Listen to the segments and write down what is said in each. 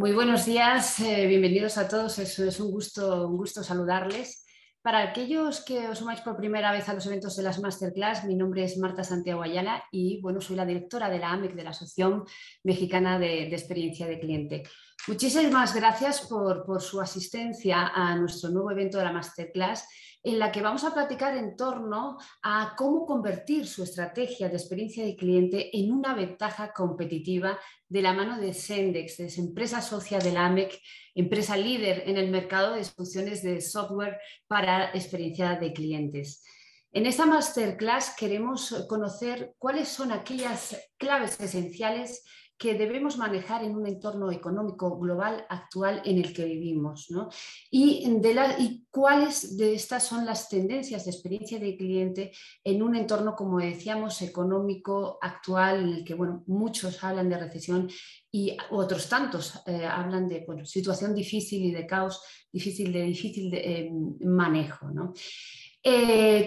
Muy buenos días, bienvenidos a todos. Es un gusto saludarles. Para aquellos que os sumáis por primera vez a los eventos de las Masterclass, mi nombre es Marta Santiago Ayala y bueno, soy la directora de la AMEC, de la Asociación Mexicana de Experiencia de Cliente. Muchísimas gracias por su asistencia a nuestro nuevo evento de la Masterclass, en la que vamos a platicar en torno a cómo convertir su estrategia de experiencia de cliente en una ventaja competitiva de la mano de Sendex, es empresa socia de la AMEC, empresa líder en el mercado de soluciones de software para experiencia de clientes. En esta masterclass queremos conocer cuáles son aquellas claves esenciales que debemos manejar en un entorno económico global actual en el que vivimos, ¿no? Y cuáles de estas son las tendencias de experiencia de cliente en un entorno, como decíamos, económico actual, en el que bueno, muchos hablan de recesión y otros tantos hablan de situación difícil y de caos, difícil de manejo, ¿no?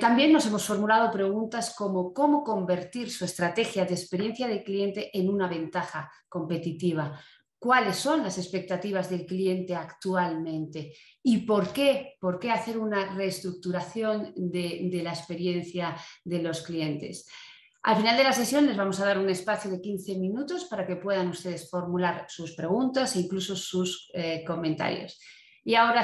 También nos hemos formulado preguntas como cómo convertir su estrategia de experiencia de cliente en una ventaja competitiva. ¿Cuáles son las expectativas del cliente actualmente? ¿Y por qué? ¿Por qué hacer una reestructuración de la experiencia de los clientes? Al final de la sesión les vamos a dar un espacio de 15 minutos para que puedan ustedes formular sus preguntas e incluso sus comentarios. Y ahora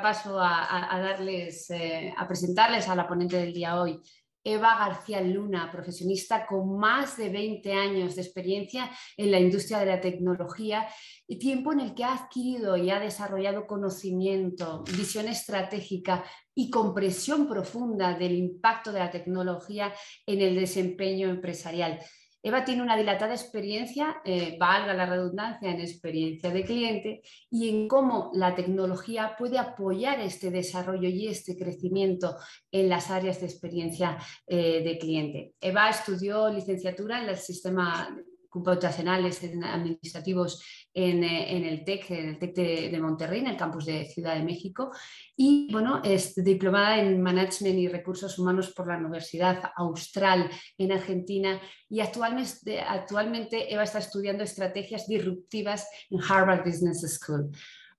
paso a darles, a presentarles a la ponente del día hoy, Eva García Luna, profesionista con más de 20 años de experiencia en la industria de la tecnología y tiempo en el que ha adquirido y ha desarrollado conocimiento, visión estratégica y comprensión profunda del impacto de la tecnología en el desempeño empresarial. Eva tiene una dilatada experiencia, valga la redundancia, en experiencia de cliente y en cómo la tecnología puede apoyar este desarrollo y este crecimiento en las áreas de experiencia de cliente. Eva estudió licenciatura en el sistema computacionales administrativos en el TEC de Monterrey, en el campus de Ciudad de México, y bueno, es diplomada en Management y Recursos Humanos por la Universidad Austral en Argentina y actualmente Eva está estudiando estrategias disruptivas en Harvard Business School.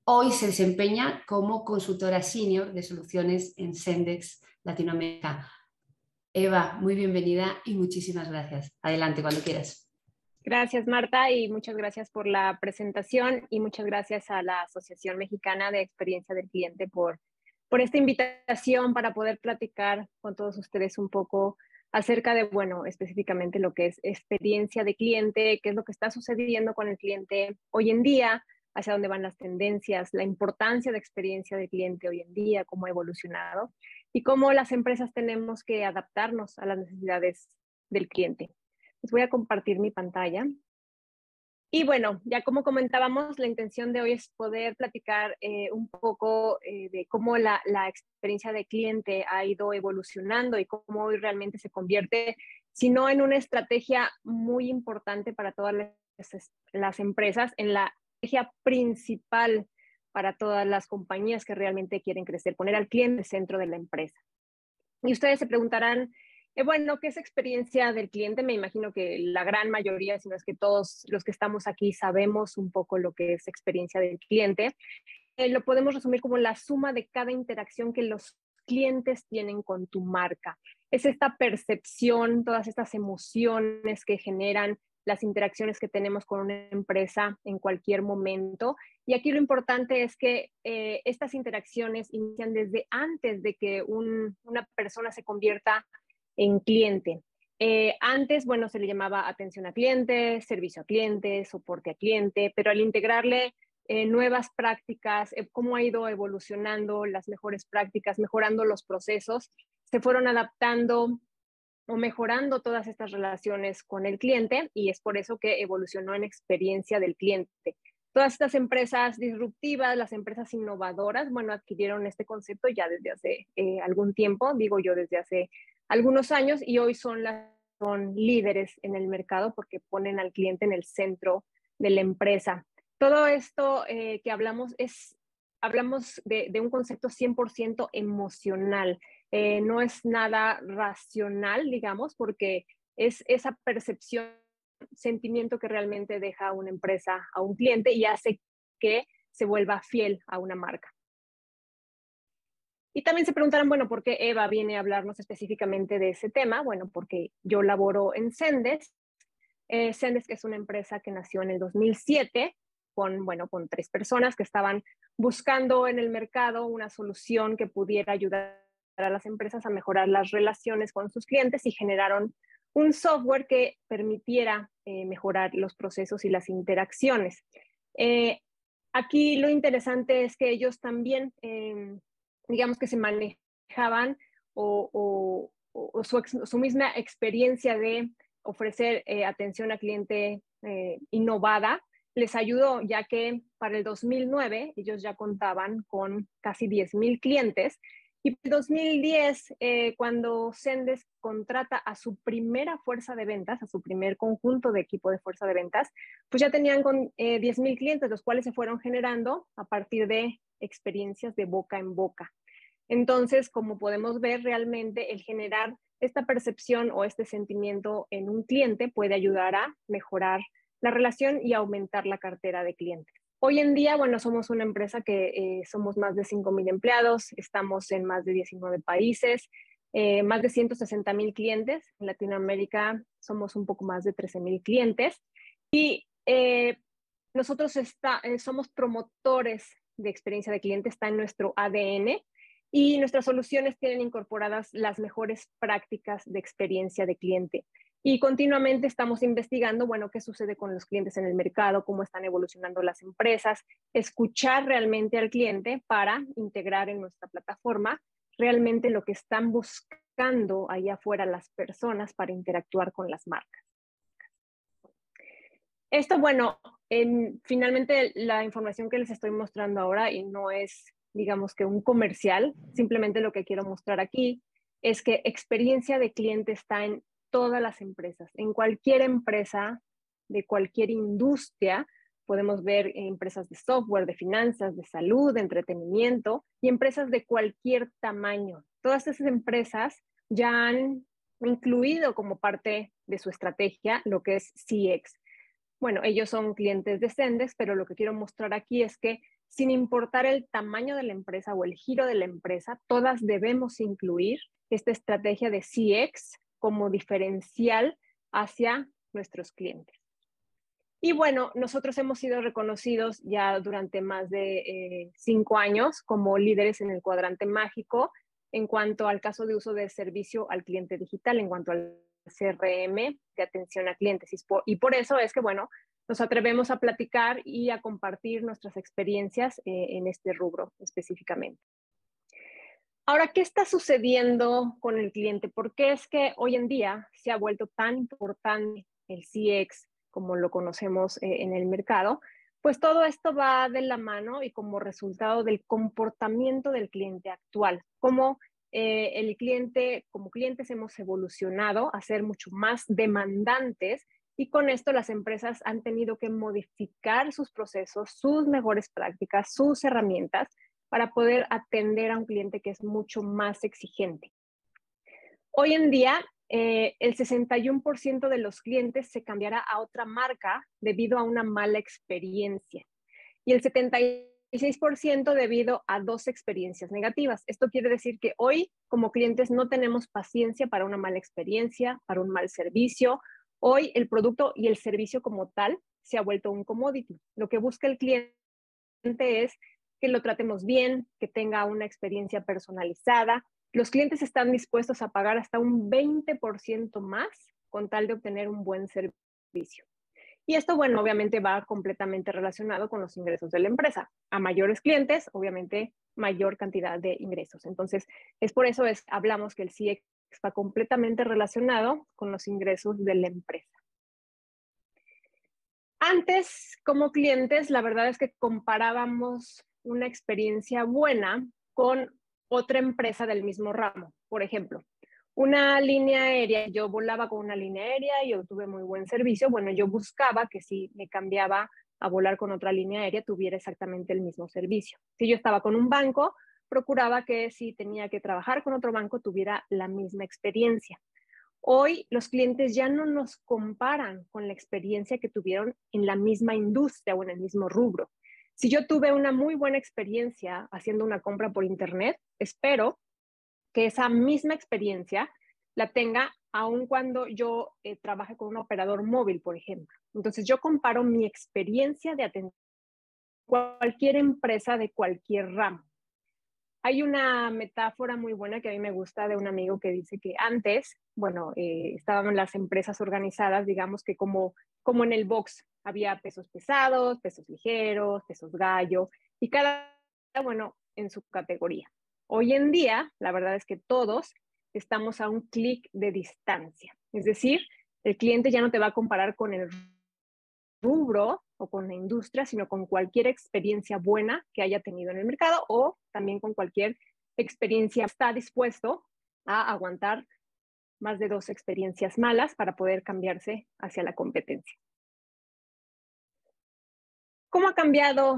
Hoy se desempeña como consultora senior de soluciones en Sendex Latinoamérica. Eva, muy bienvenida y muchísimas gracias. Adelante, cuando quieras. Gracias, Marta, y muchas gracias por la presentación y muchas gracias a la Asociación Mexicana de Experiencia del Cliente por esta invitación para poder platicar con todos ustedes un poco acerca de, bueno, específicamente lo que es experiencia de cliente, qué es lo que está sucediendo con el cliente hoy en día, hacia dónde van las tendencias, la importancia de experiencia de cliente hoy en día, cómo ha evolucionado y cómo las empresas tenemos que adaptarnos a las necesidades del cliente. Les voy a compartir mi pantalla. Y bueno, ya como comentábamos, la intención de hoy es poder platicar un poco de cómo la experiencia de cliente ha ido evolucionando y cómo hoy realmente se convierte, si no en una estrategia muy importante para todas las empresas, en la estrategia principal para todas las compañías que realmente quieren crecer, poner al cliente en el centro de la empresa. Y ustedes se preguntarán, bueno, ¿qué es experiencia del cliente? Me imagino que la gran mayoría, si no es que todos los que estamos aquí sabemos un poco lo que es experiencia del cliente. Lo podemos resumir como la suma de cada interacción que los clientes tienen con tu marca. Es esta percepción, todas estas emociones que generan las interacciones que tenemos con una empresa en cualquier momento. Y aquí lo importante es que estas interacciones inician desde antes de que una persona se convierta en cliente. Antes, bueno, se le llamaba atención a cliente, servicio a cliente, soporte a cliente, pero al integrarle nuevas prácticas, cómo ha ido evolucionando las mejores prácticas, mejorando los procesos, se fueron adaptando o mejorando todas estas relaciones con el cliente y es por eso que evolucionó en experiencia del cliente. Todas estas empresas disruptivas, las empresas innovadoras, bueno, adquirieron este concepto ya desde hace algún tiempo, digo yo desde hace algunos años y hoy son líderes en el mercado porque ponen al cliente en el centro de la empresa. Todo esto que hablamos de un concepto 100% emocional. No es nada racional, digamos, porque es esa percepción sentimiento que realmente deja una empresa a un cliente y hace que se vuelva fiel a una marca. Y también se preguntarán, bueno, ¿por qué Eva viene a hablarnos específicamente de ese tema? Bueno, porque yo laboro en Zendesk. Zendesk es una empresa que nació en el 2007 con 3 personas que estaban buscando en el mercado una solución que pudiera ayudar a las empresas a mejorar las relaciones con sus clientes y generaron un software que permitiera mejorar los procesos y las interacciones. Aquí lo interesante es que ellos también, digamos que se manejaban o su misma experiencia de ofrecer atención al cliente innovada les ayudó, ya que para el 2009 ellos ya contaban con casi 10,000 clientes y en 2010, cuando Zendesk contrata a su primera fuerza de ventas, a su primer conjunto de equipo de fuerza de ventas, pues ya tenían con 10,000 clientes, los cuales se fueron generando a partir de experiencias de boca en boca. Entonces, como podemos ver, realmente el generar esta percepción o este sentimiento en un cliente puede ayudar a mejorar la relación y aumentar la cartera de clientes. Hoy en día, somos una empresa que somos más de 5,000 empleados, estamos en más de 19 países, más de 160,000 clientes. En Latinoamérica somos un poco más de 13,000 clientes y nosotros somos promotores de experiencia de cliente, está en nuestro ADN y nuestras soluciones tienen incorporadas las mejores prácticas de experiencia de cliente. Y continuamente estamos investigando, qué sucede con los clientes en el mercado, cómo están evolucionando las empresas, escuchar realmente al cliente para integrar en nuestra plataforma realmente lo que están buscando allá afuera las personas para interactuar con las marcas. Esto, finalmente la información que les estoy mostrando ahora y no es, digamos que un comercial, simplemente lo que quiero mostrar aquí es que experiencia de cliente está en todas las empresas. En cualquier empresa de cualquier industria podemos ver empresas de software, de finanzas, de salud, de entretenimiento y empresas de cualquier tamaño. Todas esas empresas ya han incluido como parte de su estrategia lo que es CX. Ellos son clientes de Zendesk, pero lo que quiero mostrar aquí es que sin importar el tamaño de la empresa o el giro de la empresa, todas debemos incluir esta estrategia de CX como diferencial hacia nuestros clientes. Y nosotros hemos sido reconocidos ya durante más de 5 años como líderes en el cuadrante mágico en cuanto al caso de uso de servicio al cliente digital, en cuanto al CRM de atención a clientes. Y por eso es que, nos atrevemos a platicar y a compartir nuestras experiencias en este rubro específicamente. Ahora, ¿qué está sucediendo con el cliente? ¿Por qué es que hoy en día se ha vuelto tan importante el CX como lo conocemos en el mercado? Pues todo esto va de la mano y como resultado del comportamiento del cliente actual. Como como clientes hemos evolucionado a ser mucho más demandantes y con esto las empresas han tenido que modificar sus procesos, sus mejores prácticas, sus herramientas para poder atender a un cliente que es mucho más exigente. Hoy en día, el 61% de los clientes se cambiará a otra marca debido a una mala experiencia y el 76% debido a 2 experiencias negativas. Esto quiere decir que hoy, como clientes, no tenemos paciencia para una mala experiencia, para un mal servicio. Hoy el producto y el servicio como tal se ha vuelto un commodity. Lo que busca el cliente es que lo tratemos bien, que tenga una experiencia personalizada. Los clientes están dispuestos a pagar hasta un 20% más con tal de obtener un buen servicio. Y esto, obviamente va completamente relacionado con los ingresos de la empresa. A mayores clientes, obviamente, mayor cantidad de ingresos. Entonces, es por eso hablamos que el CX va completamente relacionado con los ingresos de la empresa. Antes, como clientes, la verdad es que comparábamos una experiencia buena con otra empresa del mismo ramo. Por ejemplo, una línea aérea, yo volaba con una línea aérea y obtuve muy buen servicio. Yo buscaba que si me cambiaba a volar con otra línea aérea, tuviera exactamente el mismo servicio. Si yo estaba con un banco, procuraba que si tenía que trabajar con otro banco, tuviera la misma experiencia. Hoy los clientes ya no nos comparan con la experiencia que tuvieron en la misma industria o en el mismo rubro. Si yo tuve una muy buena experiencia haciendo una compra por internet, espero que esa misma experiencia la tenga aun cuando yo trabaje con un operador móvil, por ejemplo. Entonces yo comparo mi experiencia de atención a cualquier empresa de cualquier ramo. Hay una metáfora muy buena que a mí me gusta de un amigo que dice que antes, bueno, estaban las empresas organizadas, digamos que como en el box, había pesos pesados, pesos ligeros, pesos gallo, y cada, bueno, en su categoría. Hoy en día, la verdad es que todos estamos a un clic de distancia. Es decir, el cliente ya no te va a comparar con el rubro o con la industria, sino con cualquier experiencia buena que haya tenido en el mercado o también con cualquier experiencia. Está dispuesto a aguantar más de 2 experiencias malas para poder cambiarse hacia la competencia. ¿Cómo ha cambiado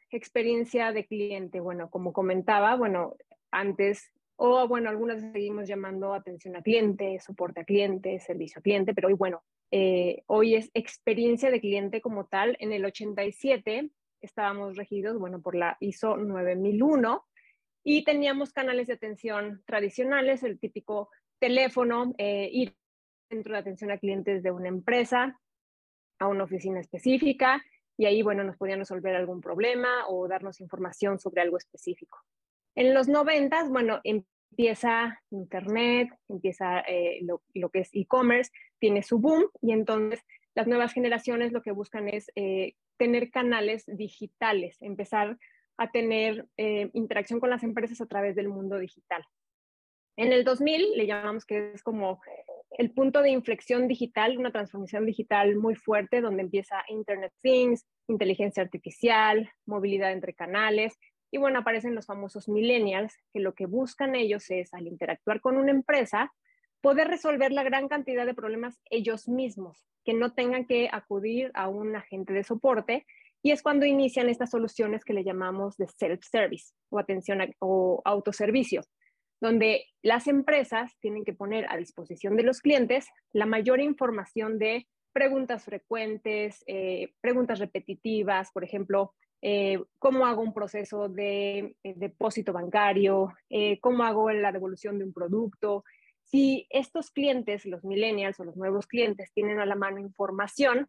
experiencia de cliente? Bueno, como comentaba, bueno, antes, o bueno, algunas seguimos llamando atención a cliente, soporte a cliente, servicio a cliente, pero hoy, bueno, hoy es experiencia de cliente como tal. En el 87 estábamos regidos, bueno, por la ISO 9001 y teníamos canales de atención tradicionales, el típico teléfono, ir centro de atención a clientes de una empresa, a una oficina específica, y ahí, bueno, nos podían resolver algún problema o darnos información sobre algo específico. En los 90, bueno, empieza Internet, empieza lo que es e-commerce, tiene su boom, y entonces las nuevas generaciones lo que buscan es tener canales digitales, empezar a tener interacción con las empresas a través del mundo digital. En el 2000 le llamamos que es como el punto de inflexión digital, una transformación digital muy fuerte donde empieza Internet Things, inteligencia artificial, movilidad entre canales y bueno, aparecen los famosos millennials que lo que buscan ellos es al interactuar con una empresa poder resolver la gran cantidad de problemas ellos mismos, que no tengan que acudir a un agente de soporte y es cuando inician estas soluciones que le llamamos de self-service o atención o autoservicio, donde las empresas tienen que poner a disposición de los clientes la mayor información de preguntas frecuentes, preguntas repetitivas, por ejemplo, cómo hago un proceso de depósito bancario, cómo hago la devolución de un producto. Si estos clientes, los millennials o los nuevos clientes, tienen a la mano información,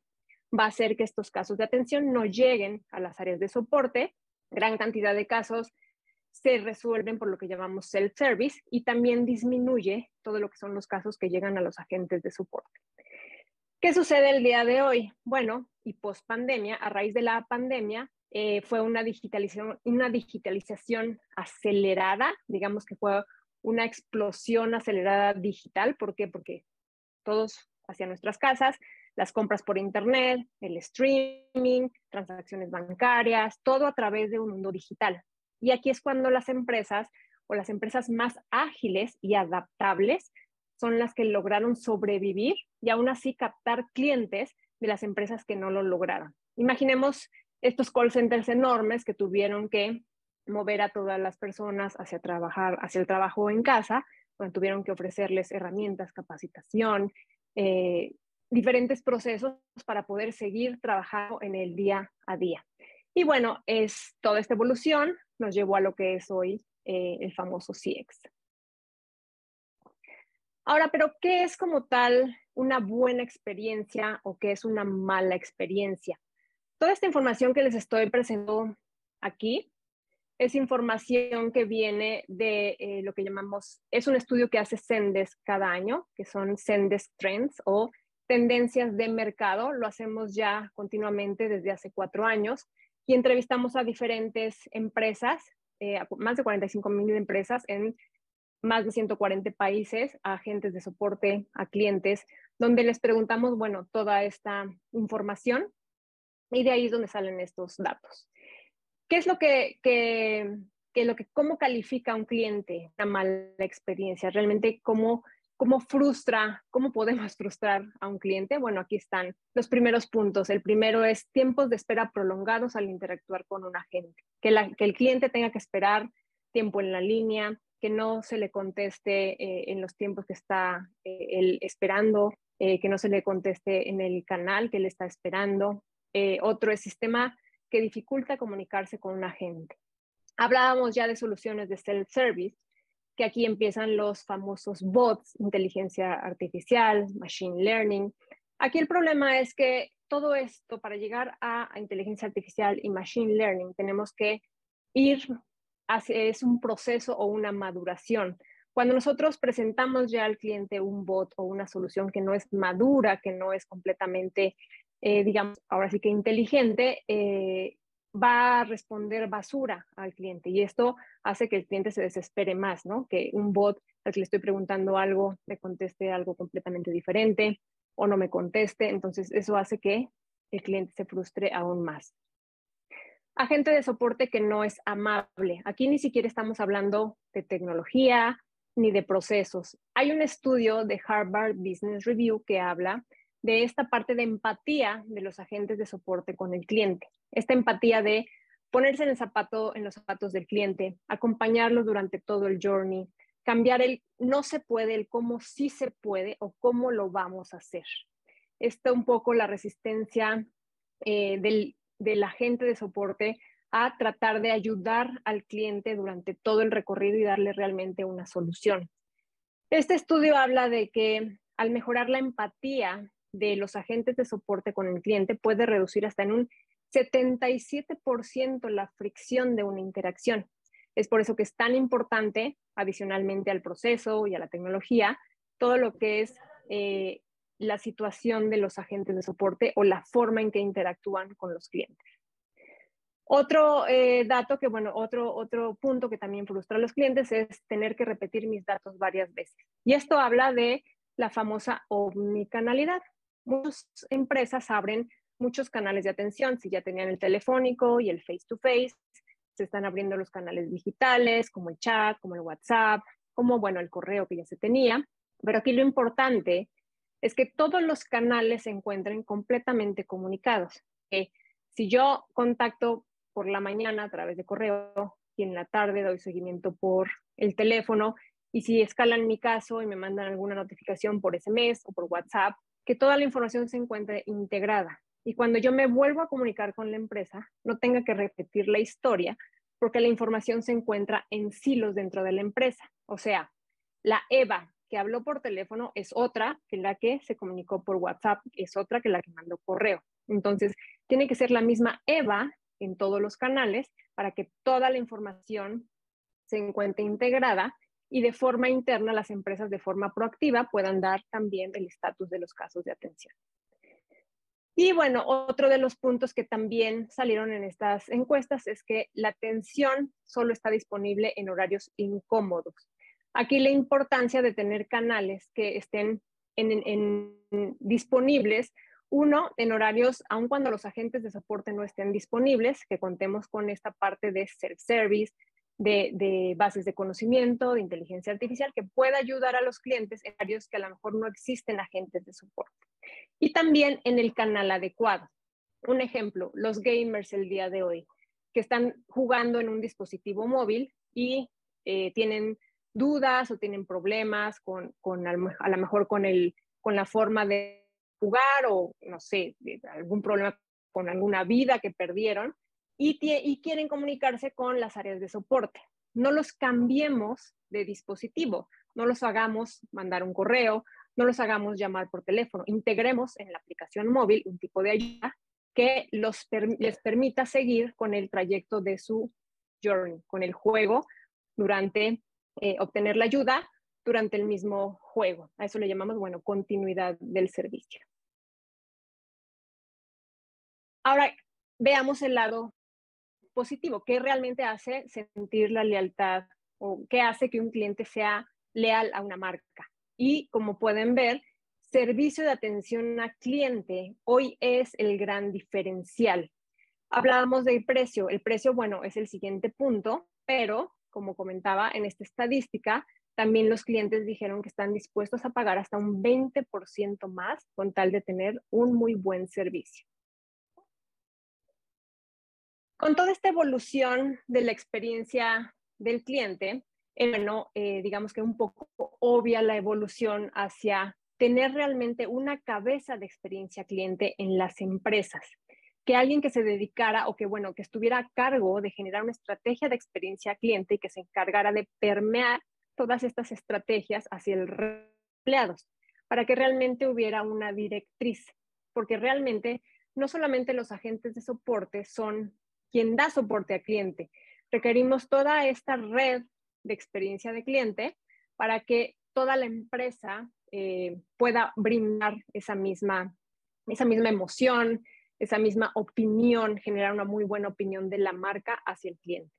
va a hacer que estos casos de atención no lleguen a las áreas de soporte. Gran cantidad de casos se resuelven por lo que llamamos self-service y también disminuye todo lo que son los casos que llegan a los agentes de soporte. ¿Qué sucede el día de hoy? Bueno, y post pandemia, a raíz de la pandemia, fue una digitalización acelerada, digamos que fue una explosión acelerada digital. ¿Por qué? Porque todos hacia nuestras casas, las compras por internet, el streaming, transacciones bancarias, todo a través de un mundo digital. Y aquí es cuando las empresas o las empresas más ágiles y adaptables son las que lograron sobrevivir y aún así captar clientes de las empresas que no lo lograron. Imaginemos estos call centers enormes que tuvieron que mover a todas las personas hacia el trabajo en casa, donde tuvieron que ofrecerles herramientas, capacitación, diferentes procesos para poder seguir trabajando en el día a día. Y bueno, es toda esta evolución nos llevó a lo que es hoy el famoso CX. Ahora, pero ¿qué es como tal una buena experiencia o qué es una mala experiencia? Toda esta información que les estoy presentando aquí es información que viene de lo que llamamos, es un estudio que hace Zendesk cada año, que son Zendesk Trends o tendencias de mercado. Lo hacemos ya continuamente desde hace 4 años y entrevistamos a diferentes empresas, más de 45,000 empresas en más de 140 países, a agentes de soporte, a clientes, donde les preguntamos, bueno, toda esta información y de ahí es donde salen estos datos. ¿Qué es cómo califica un cliente una mala experiencia? Realmente, ¿cómo frustra, cómo podemos frustrar a un cliente? Bueno, aquí están los primeros puntos. El primero es tiempos de espera prolongados al interactuar con un agente. Que el cliente tenga que esperar tiempo en la línea, que no se le conteste en los tiempos que está él esperando, que no se le conteste en el canal que él está esperando. Otro es sistema que dificulta comunicarse con un agente. Hablábamos ya de soluciones de self-service, que aquí empiezan los famosos bots, inteligencia artificial, machine learning. Aquí el problema es que todo esto, para llegar a inteligencia artificial y machine learning, tenemos que ir hacia, es un proceso o una maduración. Cuando nosotros presentamos ya al cliente un bot o una solución que no es madura, que no es completamente, digamos, ahora sí que inteligente, va a responder basura al cliente y esto hace que el cliente se desespere más, ¿no? Que un bot al que le estoy preguntando algo me conteste algo completamente diferente o no me conteste, entonces eso hace que el cliente se frustre aún más. Agente de soporte que no es amable. Aquí ni siquiera estamos hablando de tecnología ni de procesos. Hay un estudio de Harvard Business Review que habla de esta parte de empatía de los agentes de soporte con el cliente. Esta empatía de ponerse en los zapatos del cliente, acompañarlo durante todo el journey, cambiar el no se puede, el cómo sí se puede o cómo lo vamos a hacer. Esta un poco la resistencia del agente de soporte a tratar de ayudar al cliente durante todo el recorrido y darle realmente una solución. Este estudio habla de que al mejorar la empatía de los agentes de soporte con el cliente puede reducir hasta en un 77% la fricción de una interacción. Es por eso que es tan importante, adicionalmente al proceso y a la tecnología, todo lo que es la situación de los agentes de soporte o la forma en que interactúan con los clientes. Otro dato que, bueno, otro punto que también frustra a los clientes es tener que repetir mis datos varias veces. Y esto habla de la famosa omnicanalidad. Muchas empresas abren muchos canales de atención. Si ya tenían el telefónico y el face-to-face, se están abriendo los canales digitales, como el chat, como el WhatsApp, como, bueno, el correo que ya se tenía. Pero aquí lo importante es que todos los canales se encuentren completamente comunicados. Si yo contacto por la mañana a través de correo y en la tarde doy seguimiento por el teléfono, y si escalan mi caso y me mandan alguna notificación por SMS o por WhatsApp, que toda la información se encuentre integrada. Y cuando yo me vuelvo a comunicar con la empresa, no tenga que repetir la historia, porque la información se encuentra en silos dentro de la empresa. O sea, la Eva que habló por teléfono es otra que la que se comunicó por WhatsApp, es otra que la que mandó correo. Entonces, tiene que ser la misma Eva en todos los canales para que toda la información se encuentre integrada y de forma interna las empresas de forma proactiva puedan dar también el estatus de los casos de atención. Y bueno, otro de los puntos que también salieron en estas encuestas es que la atención solo está disponible en horarios incómodos. Aquí la importancia de tener canales que estén disponibles, uno, en horarios, aun cuando los agentes de soporte no estén disponibles, que contemos con esta parte de self-service, de bases de conocimiento, de inteligencia artificial, que pueda ayudar a los clientes en horarios que a lo mejor no existen agentes de soporte. Y también en el canal adecuado. Un ejemplo, los gamers el día de hoy, que están jugando en un dispositivo móvil y tienen dudas o tienen problemas a lo mejor con la forma de jugar o, no sé, algún problema con alguna vida que perdieron y quieren comunicarse con las áreas de soporte. No los cambiemos de dispositivo, no los hagamos mandar un correo, no los hagamos llamar por teléfono, integremos en la aplicación móvil un tipo de ayuda que les permita seguir con el trayecto de su journey, con el juego, durante obtener la ayuda durante el mismo juego. A eso le llamamos, bueno, continuidad del servicio. Ahora, veamos el lado positivo. ¿Qué realmente hace sentir la lealtad o qué hace que un cliente sea leal a una marca? Y como pueden ver, servicio de atención a cliente hoy es el gran diferencial. Hablábamos del precio. El precio, bueno, es el siguiente punto, pero como comentaba en esta estadística, también los clientes dijeron que están dispuestos a pagar hasta un 20% más con tal de tener un muy buen servicio. Con toda esta evolución de la experiencia del cliente, bueno, digamos que un poco obvia la evolución hacia tener realmente una cabeza de experiencia cliente en las empresas, que alguien que se dedicara o que, bueno, que estuviera a cargo de generar una estrategia de experiencia cliente y que se encargara de permear todas estas estrategias hacia el empleados, para que realmente hubiera una directriz, porque realmente no solamente los agentes de soporte son quien da soporte al cliente, requerimos toda esta red de experiencia de cliente para que toda la empresa pueda brindar esa misma emoción, esa misma opinión, generar una muy buena opinión de la marca hacia el cliente.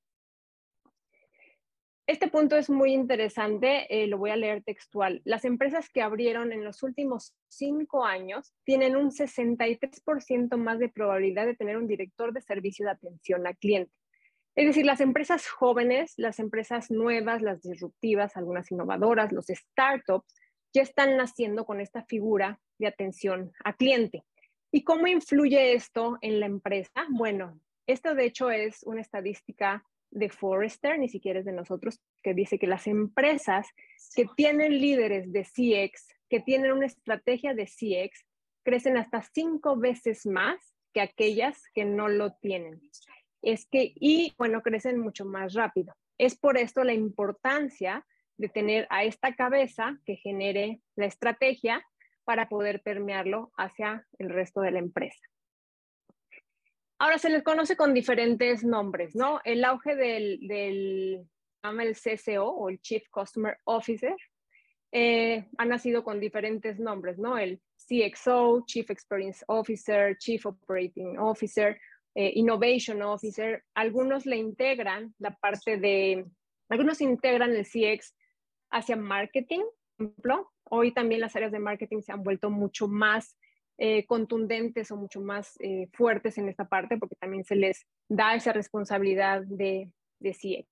Este punto es muy interesante, lo voy a leer textual. Las empresas que abrieron en los últimos 5 años tienen un 63% más de probabilidad de tener un director de servicio de atención al cliente. Es decir, las empresas jóvenes, las empresas nuevas, las disruptivas, algunas innovadoras, los startups, ya están naciendo con esta figura de atención a cliente. ¿Y cómo influye esto en la empresa? Bueno, esto de hecho es una estadística de Forrester, ni siquiera es de nosotros, que dice que las empresas que tienen líderes de CX, que tienen una estrategia de CX, crecen hasta 5 veces más que aquellas que no lo tienen. Y bueno, crecen mucho más rápido. Es por esto la importancia de tener a esta cabeza que genere la estrategia para poder permearlo hacia el resto de la empresa. Ahora se les conoce con diferentes nombres, ¿no? El auge del llama el CCO o el Chief Customer Officer ha nacido con diferentes nombres, ¿no? El CXO, Chief Experience Officer, Chief Operating Officer, Innovation Officer. Algunos le integran la parte de, algunos integran el CX hacia marketing, por ejemplo. Hoy también las áreas de marketing se han vuelto mucho más contundentes o mucho más fuertes en esta parte porque también se les da esa responsabilidad de CX.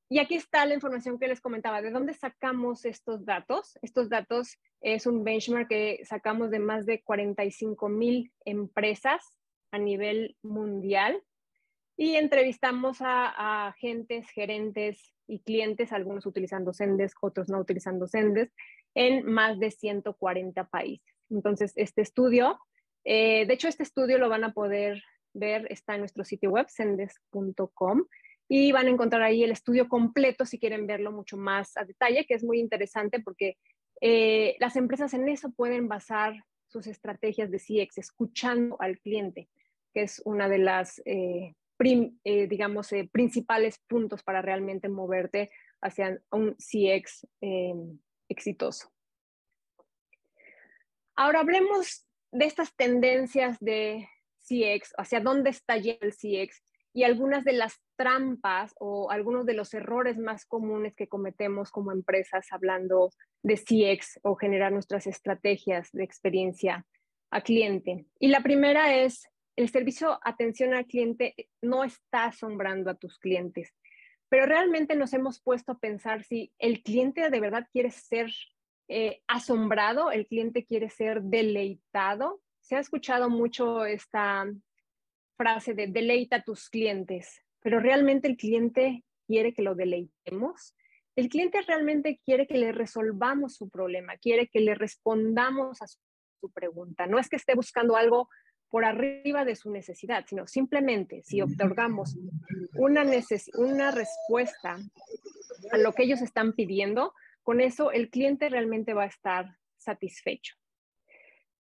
Y aquí está la información que les comentaba. ¿De dónde sacamos estos datos? Estos datos es un benchmark que sacamos de más de 45,000 empresas a nivel mundial y entrevistamos a agentes, gerentes y clientes, algunos utilizando Zendesk, otros no utilizando Zendesk, en más de 140 países. Entonces, este estudio, de hecho, este estudio lo van a poder ver, está en nuestro sitio web, zendesk.com, y van a encontrar ahí el estudio completo si quieren verlo mucho más a detalle, que es muy interesante porque las empresas en eso pueden basar sus estrategias de CX, escuchando al cliente, que es una de las principales puntos para realmente moverte hacia un CX exitoso. Ahora hablemos de estas tendencias de CX, hacia dónde está yendo el CX y algunas de las trampas o algunos de los errores más comunes que cometemos como empresas hablando de CX o generar nuestras estrategias de experiencia a cliente. Y la primera es, el servicio atención al cliente no está asombrando a tus clientes, pero realmente nos hemos puesto a pensar si el cliente de verdad quiere ser asombrado, el cliente quiere ser deleitado. Se ha escuchado mucho esta frase de deleita a tus clientes, pero realmente el cliente quiere que lo deleitemos. El cliente realmente quiere que le resolvamos su problema, quiere que le respondamos a su pregunta. No es que esté buscando algo por arriba de su necesidad, sino simplemente si otorgamos una respuesta a lo que ellos están pidiendo, con eso el cliente realmente va a estar satisfecho.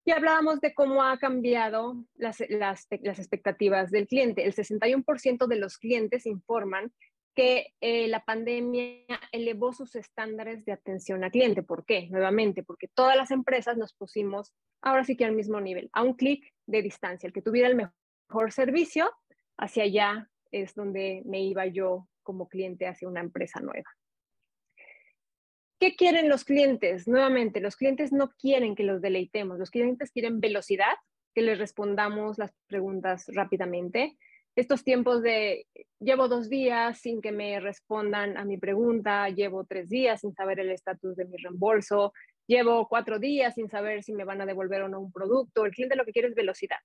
Y hablábamos de cómo ha cambiado las expectativas del cliente. El 61% de los clientes informan que la pandemia elevó sus estándares de atención al cliente. ¿Por qué? Nuevamente, porque todas las empresas nos pusimos ahora sí que al mismo nivel, a un clic de distancia. El que tuviera el mejor servicio, hacia allá es donde me iba yo como cliente hacia una empresa nueva. ¿Qué quieren los clientes? Nuevamente, los clientes no quieren que los deleitemos. Los clientes quieren velocidad, que les respondamos las preguntas rápidamente. Estos tiempos de llevo 2 días sin que me respondan a mi pregunta, llevo 3 días sin saber el estatus de mi reembolso, llevo 4 días sin saber si me van a devolver o no un producto. El cliente lo que quiere es velocidad.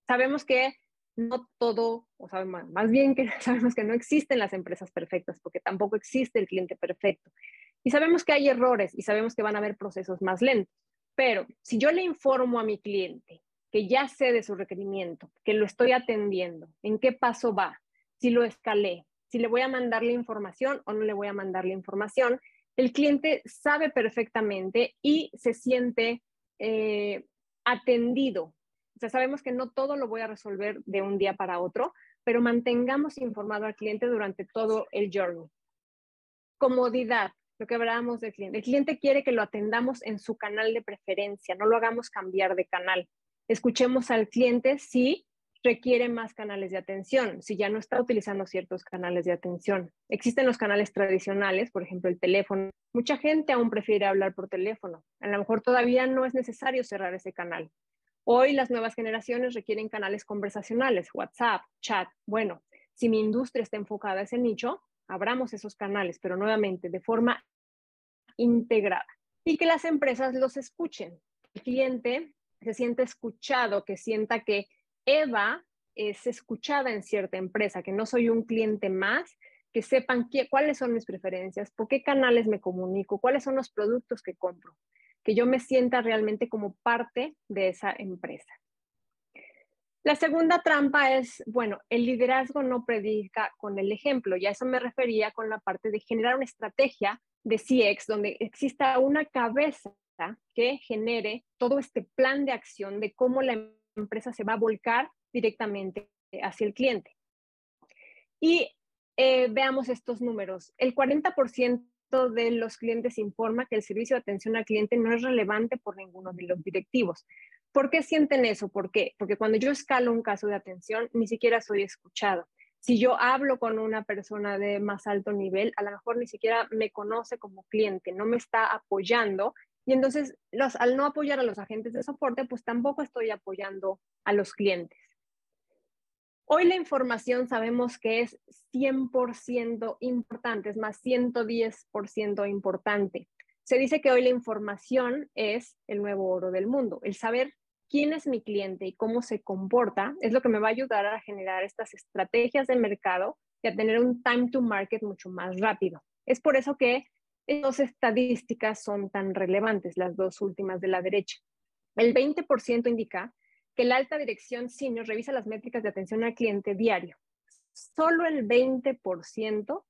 Sabemos que no todo, o sea, más bien que sabemos que no existen las empresas perfectas, porque tampoco existe el cliente perfecto. Y sabemos que hay errores y sabemos que van a haber procesos más lentos. Pero si yo le informo a mi cliente que ya sé de su requerimiento, que lo estoy atendiendo, en qué paso va, si lo escalé, si le voy a mandar la información o no le voy a mandar la información, el cliente sabe perfectamente y se siente atendido. O sea, sabemos que no todo lo voy a resolver de un día para otro, pero mantengamos informado al cliente durante todo el journey. Comodidad, lo que hablábamos del cliente. El cliente quiere que lo atendamos en su canal de preferencia, no lo hagamos cambiar de canal. Escuchemos al cliente si requiere más canales de atención, si ya no está utilizando ciertos canales de atención. Existen los canales tradicionales, por ejemplo, el teléfono. Mucha gente aún prefiere hablar por teléfono. A lo mejor todavía no es necesario cerrar ese canal. Hoy las nuevas generaciones requieren canales conversacionales, WhatsApp, chat. Bueno, si mi industria está enfocada a ese nicho, abramos esos canales, pero nuevamente de forma integrada. Y que las empresas los escuchen. El cliente se siente escuchado, que sienta que Eva es escuchada en cierta empresa, que no soy un cliente más, que sepan cuáles son mis preferencias, por qué canales me comunico, cuáles son los productos que compro, que yo me sienta realmente como parte de esa empresa. La segunda trampa es, bueno, el liderazgo no predica con el ejemplo, y a eso me refería con la parte de generar una estrategia de CX, donde exista una cabeza que genere todo este plan de acción de cómo la empresa se va a volcar directamente hacia el cliente. Y veamos estos números. El 40% de los clientes informa que el servicio de atención al cliente no es relevante por ninguno de los directivos. ¿Por qué sienten eso? ¿Por qué? Porque cuando yo escalo un caso de atención, ni siquiera soy escuchado. Si yo hablo con una persona de más alto nivel, a lo mejor ni siquiera me conoce como cliente, no me está apoyando. Y entonces, al no apoyar a los agentes de soporte, pues tampoco estoy apoyando a los clientes. Hoy la información sabemos que es 100% importante, es más, 110% importante. Se dice que hoy la información es el nuevo oro del mundo. El saber quién es mi cliente y cómo se comporta es lo que me va a ayudar a generar estas estrategias de mercado y a tener un time to market mucho más rápido. Es por eso que estas estadísticas son tan relevantes, las dos últimas de la derecha. El 20% indica que la alta dirección senior revisa las métricas de atención al cliente diario. Solo el 20%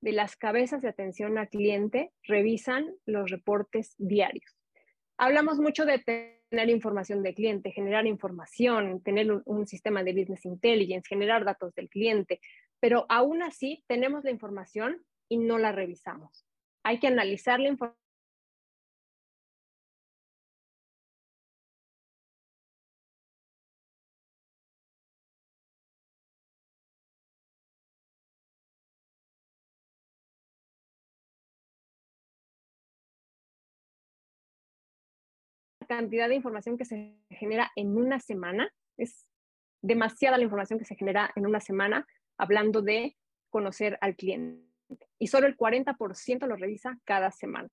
de las cabezas de atención al cliente revisan los reportes diarios. Hablamos mucho de tener información del cliente, generar información, tener un sistema de business intelligence, generar datos del cliente, pero aún así tenemos la información y no la revisamos. Hay que analizar la información. Cantidad de información que se genera en una semana. Es demasiada la información que se genera en una semana hablando de conocer al cliente. Y solo el 40% lo revisa cada semana.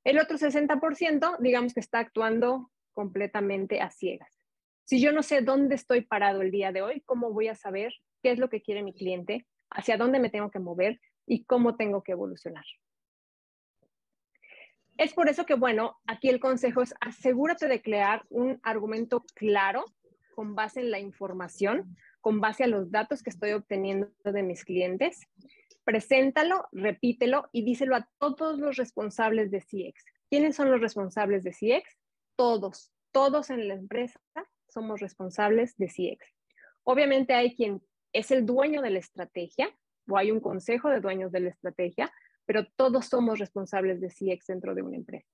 El otro 60%, digamos que está actuando completamente a ciegas. Si yo no sé dónde estoy parado el día de hoy, ¿cómo voy a saber qué es lo que quiere mi cliente, hacia dónde me tengo que mover y cómo tengo que evolucionar? Es por eso que, bueno, aquí el consejo es asegúrate de crear un argumento claro con base en la información, con base a los datos que estoy obteniendo de mis clientes. Preséntalo, repítelo y díselo a todos los responsables de CX. ¿Quiénes son los responsables de CX? Todos en la empresa somos responsables de CX. Obviamente hay quien es el dueño de la estrategia o hay un consejo de dueños de la estrategia, pero todos somos responsables de CX dentro de una empresa.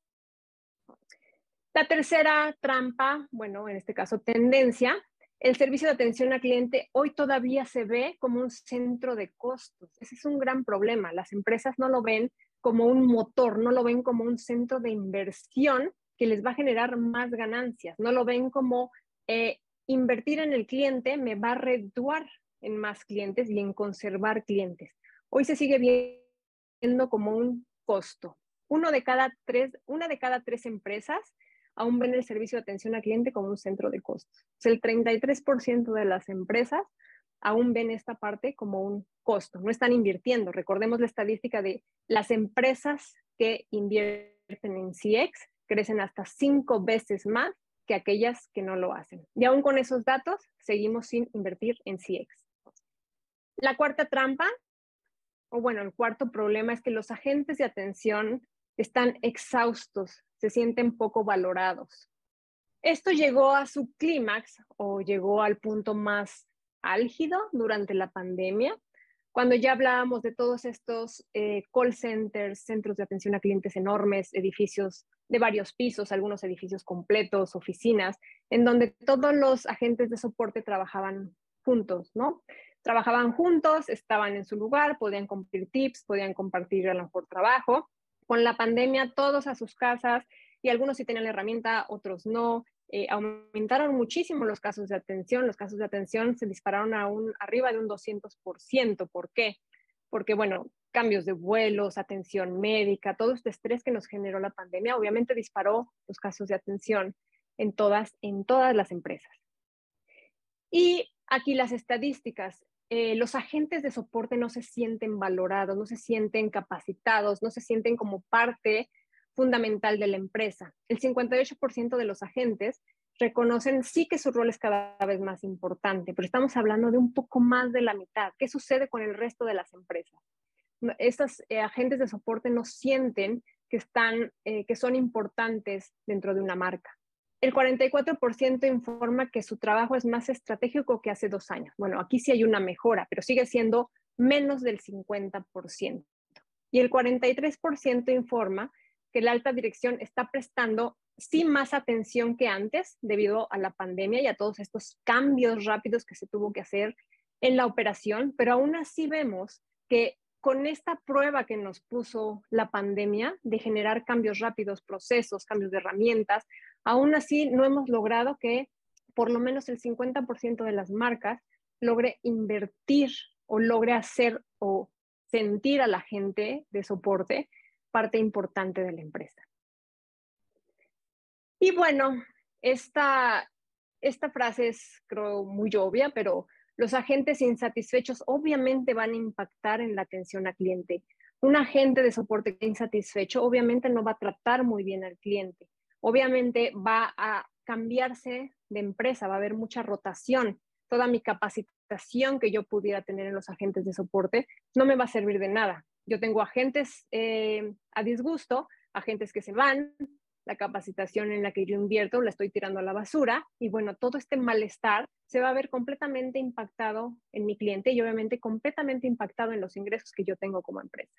La tercera trampa, bueno, en este caso tendencia, el servicio de atención al cliente hoy todavía se ve como un centro de costos. Ese es un gran problema. Las empresas no lo ven como un motor, no lo ven como un centro de inversión que les va a generar más ganancias, no lo ven como invertir en el cliente me va a redituar en más clientes y en conservar clientes. Hoy se sigue viendo como un costo. Una de cada tres empresas aún ven el servicio de atención al cliente como un centro de costos. O sea, el 33% de las empresas aún ven esta parte como un costo, no están invirtiendo. Recordemos la estadística de las empresas que invierten en CX crecen hasta 5 veces más que aquellas que no lo hacen. Y aún con esos datos, seguimos sin invertir en CX. La cuarta trampa, o bueno, el cuarto problema es que los agentes de atención están exhaustos, se sienten poco valorados. Esto llegó a su clímax o llegó al punto más álgido durante la pandemia, cuando ya hablábamos de todos estos call centers, centros de atención a clientes enormes, edificios de varios pisos, algunos edificios completos, oficinas, en donde todos los agentes de soporte trabajaban juntos, ¿no? Trabajaban juntos, estaban en su lugar, podían compartir tips, podían compartir a lo mejor trabajo. Con la pandemia, todos a sus casas, y algunos sí tenían la herramienta, otros no. Aumentaron muchísimo los casos de atención. Los casos de atención se dispararon arriba de un 200%. ¿Por qué? Porque, bueno, cambios de vuelos, atención médica, todo este estrés que nos generó la pandemia, obviamente disparó los casos de atención en todas las empresas. Y aquí las estadísticas. Los agentes de soporte no se sienten valorados, no se sienten capacitados, no se sienten como parte fundamental de la empresa. El 58% de los agentes reconocen sí que su rol es cada vez más importante, pero estamos hablando de un poco más de la mitad. ¿Qué sucede con el resto de las empresas? Estos agentes de soporte no sienten que son importantes dentro de una marca. El 44% informa que su trabajo es más estratégico que hace 2 años. Bueno, aquí sí hay una mejora, pero sigue siendo menos del 50%. Y el 43% informa que la alta dirección está prestando sí más atención que antes debido a la pandemia y a todos estos cambios rápidos que se tuvo que hacer en la operación, pero aún así vemos que con esta prueba que nos puso la pandemia de generar cambios rápidos, procesos, cambios de herramientas, aún así no hemos logrado que por lo menos el 50% de las marcas logre invertir o logre hacer o sentir a la gente de soporte parte importante de la empresa. Y bueno, esta frase es, creo, muy obvia, pero los agentes insatisfechos obviamente van a impactar en la atención al cliente. Un agente de soporte insatisfecho obviamente no va a tratar muy bien al cliente. Obviamente va a cambiarse de empresa, va a haber mucha rotación. Toda mi capacitación que yo pudiera tener en los agentes de soporte no me va a servir de nada. Yo tengo agentes a disgusto, agentes que se van, la capacitación en la que yo invierto la estoy tirando a la basura y bueno, todo este malestar se va a ver completamente impactado en mi cliente y obviamente completamente impactado en los ingresos que yo tengo como empresa.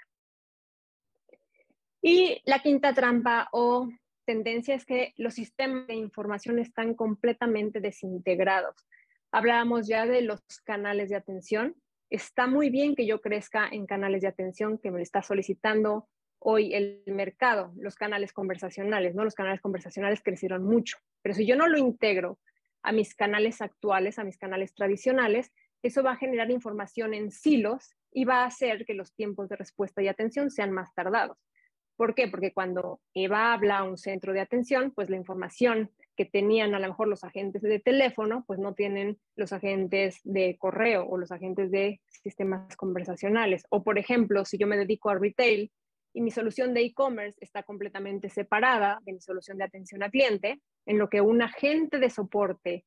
Y la quinta trampa o tendencia es que los sistemas de información están completamente desintegrados. Hablábamos ya de los canales de atención. Está muy bien que yo crezca en canales de atención que me está solicitando hoy el mercado, los canales conversacionales, ¿no? Los canales conversacionales crecieron mucho, pero si yo no lo integro a mis canales actuales, a mis canales tradicionales, eso va a generar información en silos y va a hacer que los tiempos de respuesta y atención sean más tardados. ¿Por qué? Porque cuando Eva habla a un centro de atención, pues la información que tenían a lo mejor los agentes de teléfono, pues no tienen los agentes de correo o los agentes de sistemas conversacionales. O por ejemplo, si yo me dedico a retail y mi solución de e-commerce está completamente separada de mi solución de atención al cliente, en lo que un agente de soporte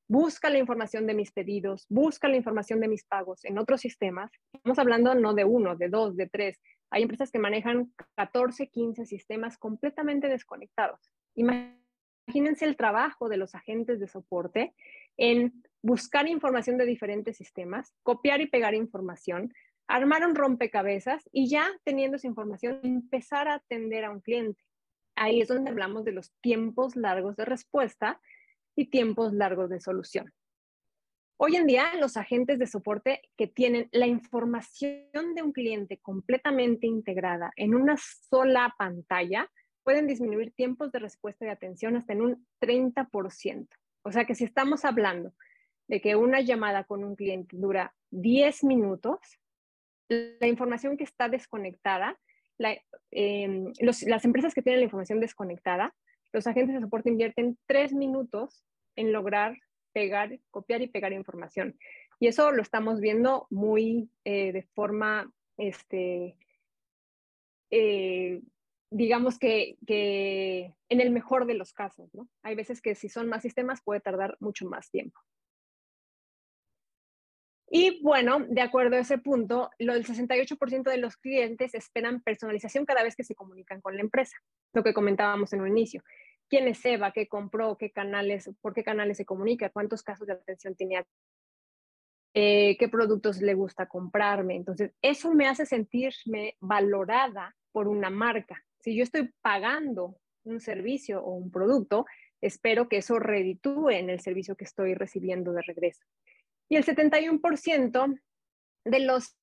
busca la información de mis pedidos, busca la información de mis pagos en otros sistemas. Estamos hablando no de 1, de 2, de 3. Hay empresas que manejan 14, 15 sistemas completamente desconectados. Imagínense el trabajo de los agentes de soporte en buscar información de diferentes sistemas, copiar y pegar información, armar un rompecabezas y ya teniendo esa información empezar a atender a un cliente. Ahí es donde hablamos de los tiempos largos de respuesta y tiempos largos de solución. Hoy en día, los agentes de soporte que tienen la información de un cliente completamente integrada en una sola pantalla pueden disminuir tiempos de respuesta y atención hasta en un 30%. O sea que si estamos hablando de que una llamada con un cliente dura 10 minutos, la información que está desconectada, las empresas que tienen la información desconectada Los agentes de soporte invierten 3 minutos en lograr pegar, copiar y pegar información. Y eso lo estamos viendo muy de forma, digamos que en el mejor de los casos, ¿no? Hay veces que si son más sistemas puede tardar mucho más tiempo. Y bueno, de acuerdo a ese punto, el 68% de los clientes esperan personalización cada vez que se comunican con la empresa, lo que comentábamos en un inicio. ¿Quién es Eva? ¿Qué compró? ¿Qué canales? ¿Por qué canales se comunica? ¿Cuántos casos de atención tenía? ¿Qué productos le gusta comprarme? Entonces, eso me hace sentirme valorada por una marca. Si yo estoy pagando un servicio o un producto, espero que eso reditúe en el servicio que estoy recibiendo de regreso. Y el 71% de los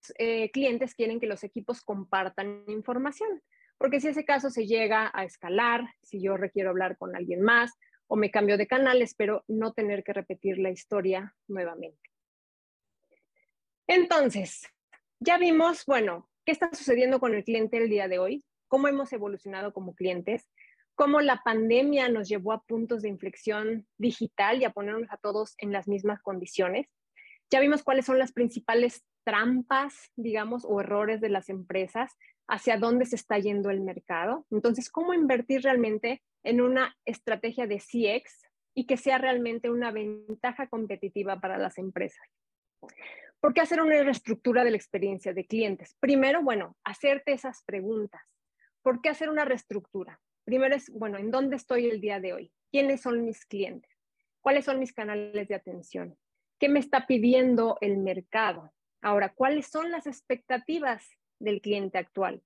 clientes quieren que los equipos compartan información, porque si ese caso se llega a escalar, si yo requiero hablar con alguien más o me cambio de canal, espero no tener que repetir la historia nuevamente. Entonces, ya vimos, bueno, qué está sucediendo con el cliente el día de hoy, cómo hemos evolucionado como clientes, cómo la pandemia nos llevó a puntos de inflexión digital y a ponernos a todos en las mismas condiciones. Ya vimos cuáles son las principales trampas, digamos, o errores de las empresas, hacia dónde se está yendo el mercado. Entonces, cómo invertir realmente en una estrategia de CX y que sea realmente una ventaja competitiva para las empresas. ¿Por qué hacer una reestructura de la experiencia de clientes? Primero, bueno, hacerte esas preguntas. ¿Por qué hacer una reestructura? Primero es, bueno, ¿en dónde estoy el día de hoy? ¿Quiénes son mis clientes? ¿Cuáles son mis canales de atención? ¿Qué me está pidiendo el mercado? Ahora, ¿cuáles son las expectativas del cliente actual?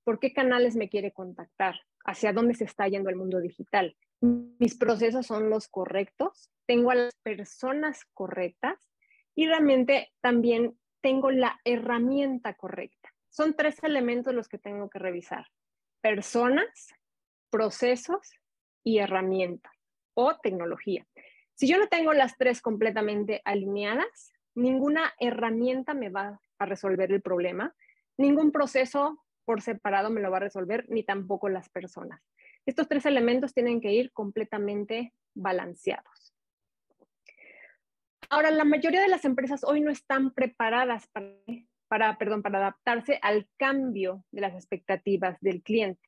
¿Por qué canales me quiere contactar? ¿Hacia dónde se está yendo el mundo digital? ¿Mis procesos son los correctos? ¿Tengo a las personas correctas? Y realmente también tengo la herramienta correcta. Son 3 elementos los que tengo que revisar: personas, procesos y herramientas o tecnología. Si yo no tengo las 3 completamente alineadas, ninguna herramienta me va a resolver el problema, ningún proceso por separado me lo va a resolver, ni tampoco las personas. Estos 3 elementos tienen que ir completamente balanceados. Ahora, la mayoría de las empresas hoy no están preparadas para adaptarse al cambio de las expectativas del cliente.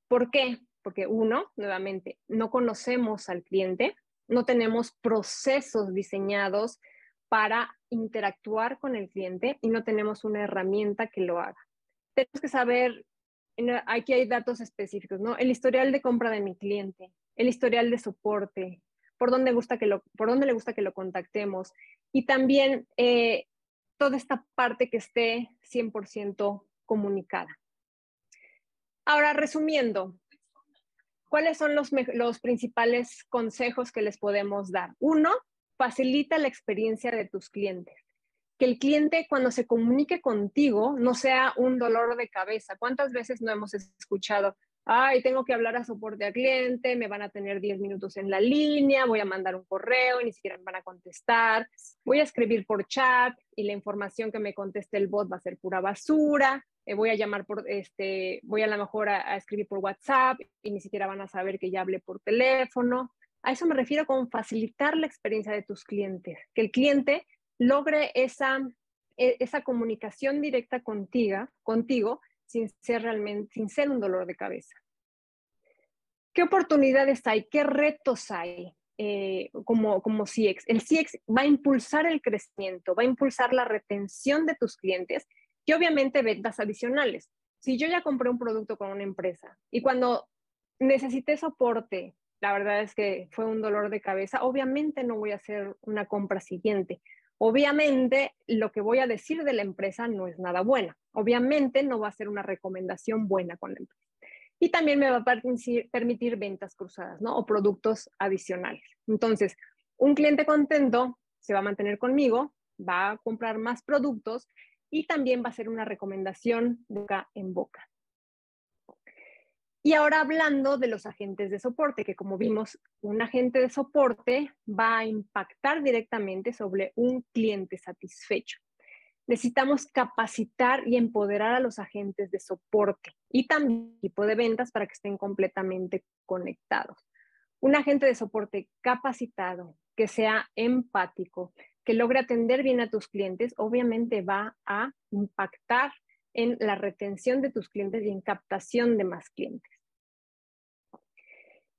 ¿Por qué? Porque uno, nuevamente, no conocemos al cliente, no tenemos procesos diseñados para interactuar con el cliente y no tenemos una herramienta que lo haga. Tenemos que saber, aquí hay datos específicos, ¿no? El historial de compra de mi cliente, el historial de soporte, por dónde le gusta que lo contactemos y también toda esta parte que esté 100% comunicada. Ahora, resumiendo, ¿cuáles son los principales consejos que les podemos dar? Uno, facilita la experiencia de tus clientes. Que el cliente cuando se comunique contigo no sea un dolor de cabeza. ¿Cuántas veces no hemos escuchado? Ay, tengo que hablar a soporte al cliente, me van a tener 10 minutos en la línea, voy a mandar un correo y ni siquiera me van a contestar, voy a escribir por chat y la información que me conteste el bot va a ser pura basura, voy a llamar voy a lo mejor a escribir por WhatsApp y ni siquiera van a saber que ya hablé por teléfono. A eso me refiero con facilitar la experiencia de tus clientes, que el cliente logre esa comunicación directa contigo sin ser un dolor de cabeza. ¿Qué oportunidades hay? ¿Qué retos hay como CX? El CX va a impulsar el crecimiento, va a impulsar la retención de tus clientes y obviamente ventas adicionales. Si yo ya compré un producto con una empresa y cuando necesité soporte, la verdad es que fue un dolor de cabeza, obviamente no voy a hacer una compra siguiente. Obviamente, lo que voy a decir de la empresa no es nada bueno. Obviamente, no va a ser una recomendación buena con la empresa. Y también me va a permitir ventas cruzadas, ¿no? O productos adicionales. Entonces, un cliente contento se va a mantener conmigo, va a comprar más productos y también va a ser una recomendación de boca en boca. Y ahora hablando de los agentes de soporte, que como vimos, un agente de soporte va a impactar directamente sobre un cliente satisfecho. Necesitamos capacitar y empoderar a los agentes de soporte y también equipo de ventas para que estén completamente conectados. Un agente de soporte capacitado, que sea empático, que logre atender bien a tus clientes, obviamente va a impactar en la retención de tus clientes y en captación de más clientes.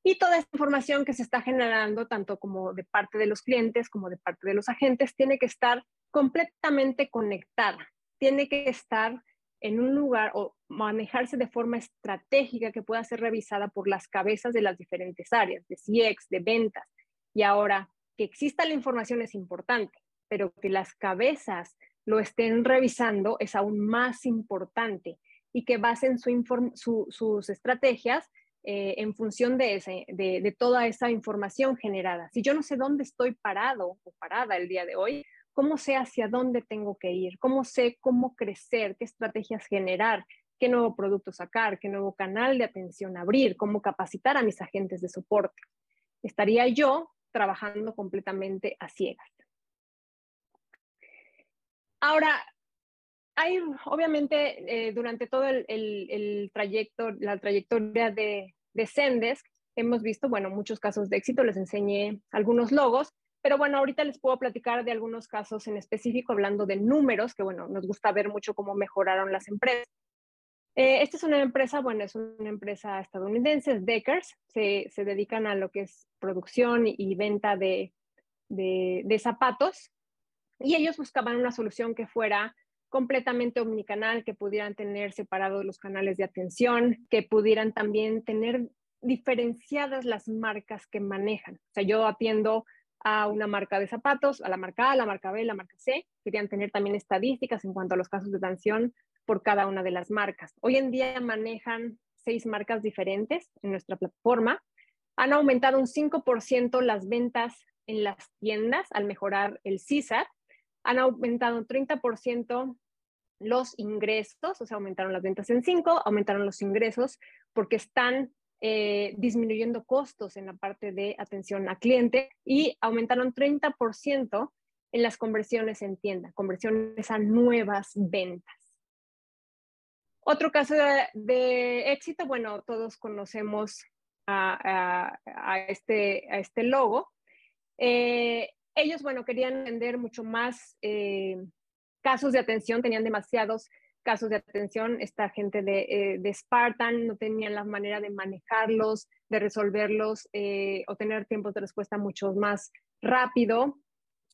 Y toda esta información que se está generando, tanto como de parte de los clientes como de parte de los agentes, tiene que estar completamente conectada. Tiene que estar en un lugar o manejarse de forma estratégica que pueda ser revisada por las cabezas de las diferentes áreas, de CX, de ventas. Y ahora, que exista la información es importante, pero que las cabezas lo estén revisando es aún más importante y que basen sus estrategias en función de toda esa información generada. Si yo no sé dónde estoy parado o parada el día de hoy, ¿cómo sé hacia dónde tengo que ir? ¿Cómo sé cómo crecer? ¿Qué estrategias generar? ¿Qué nuevo producto sacar? ¿Qué nuevo canal de atención abrir? ¿Cómo capacitar a mis agentes de soporte? Estaría yo trabajando completamente a ciegas. Ahora, hay obviamente durante todo la trayectoria de Zendesk, hemos visto, bueno, muchos casos de éxito, les enseñé algunos logos, pero bueno, ahorita les puedo platicar de algunos casos en específico, hablando de números, que bueno, nos gusta ver mucho cómo mejoraron las empresas. Esta es una empresa, bueno, es una empresa estadounidense, es Deckers, se dedican a lo que es producción y venta de zapatos, y ellos buscaban una solución que fuera completamente omnicanal, que pudieran tener separados los canales de atención, que pudieran también tener diferenciadas las marcas que manejan. O sea, yo atiendo a una marca de zapatos, a la marca A, la marca B, la marca C. Querían tener también estadísticas en cuanto a los casos de atención por cada una de las marcas. Hoy en día manejan 6 marcas diferentes en nuestra plataforma. Han aumentado un 5% las ventas en las tiendas al mejorar el CSAT. Han aumentado un 30% los ingresos, o sea, aumentaron las ventas en 5, aumentaron los ingresos porque están disminuyendo costos en la parte de atención a cliente y aumentaron 30% en las conversiones en tienda, conversiones a nuevas ventas. Otro caso de éxito, bueno, todos conocemos a este logo. Ellos, bueno, querían vender mucho más casos de atención, tenían demasiados casos de atención. Esta gente de Spartan no tenían la manera de manejarlos, de resolverlos o tener tiempos de respuesta mucho más rápido.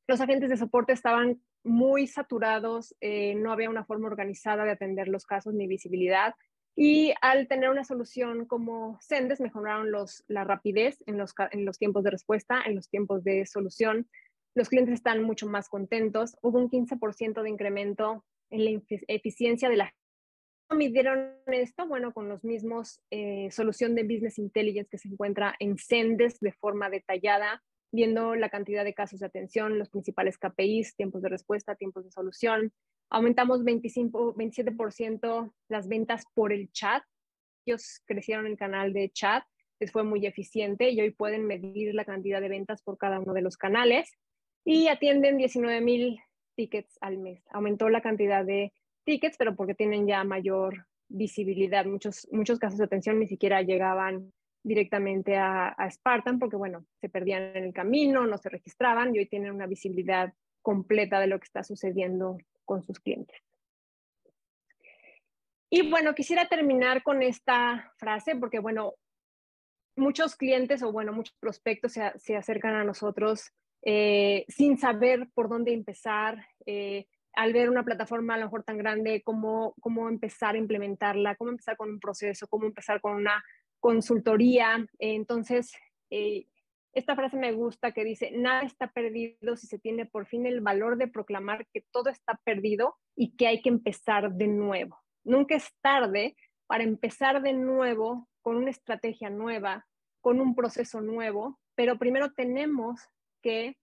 Los agentes de soporte estaban muy saturados, no había una forma organizada de atender los casos ni visibilidad. Y al tener una solución como Zendesk, mejoraron la rapidez en los tiempos de respuesta, en los tiempos de solución. Los clientes están mucho más contentos. Hubo un 15% de incremento en la eficiencia de la. Midieron esto, bueno, con los mismos solución de Business Intelligence que se encuentra en Zendesk de forma detallada, viendo la cantidad de casos de atención, los principales KPIs, tiempos de respuesta, tiempos de solución. Aumentamos 27% las ventas por el chat. Ellos crecieron el canal de chat, les fue muy eficiente y hoy pueden medir la cantidad de ventas por cada uno de los canales y atienden 19,000 tickets al mes. Aumentó la cantidad de tickets, pero porque tienen ya mayor visibilidad. Muchos casos de atención ni siquiera llegaban directamente a Spartan porque, bueno, se perdían en el camino, no se registraban y hoy tienen una visibilidad completa de lo que está sucediendo con sus clientes. Y bueno, quisiera terminar con esta frase porque, bueno, muchos clientes o, bueno, muchos prospectos se acercan a nosotros sin saber por dónde empezar, al ver una plataforma a lo mejor tan grande, cómo empezar a implementarla, cómo empezar con un proceso, cómo empezar con una consultoría. Entonces, esta frase me gusta que dice, nada está perdido si se tiene por fin el valor de proclamar que todo está perdido y que hay que empezar de nuevo. Nunca es tarde para empezar de nuevo con una estrategia nueva, con un proceso nuevo, pero primero tenemos que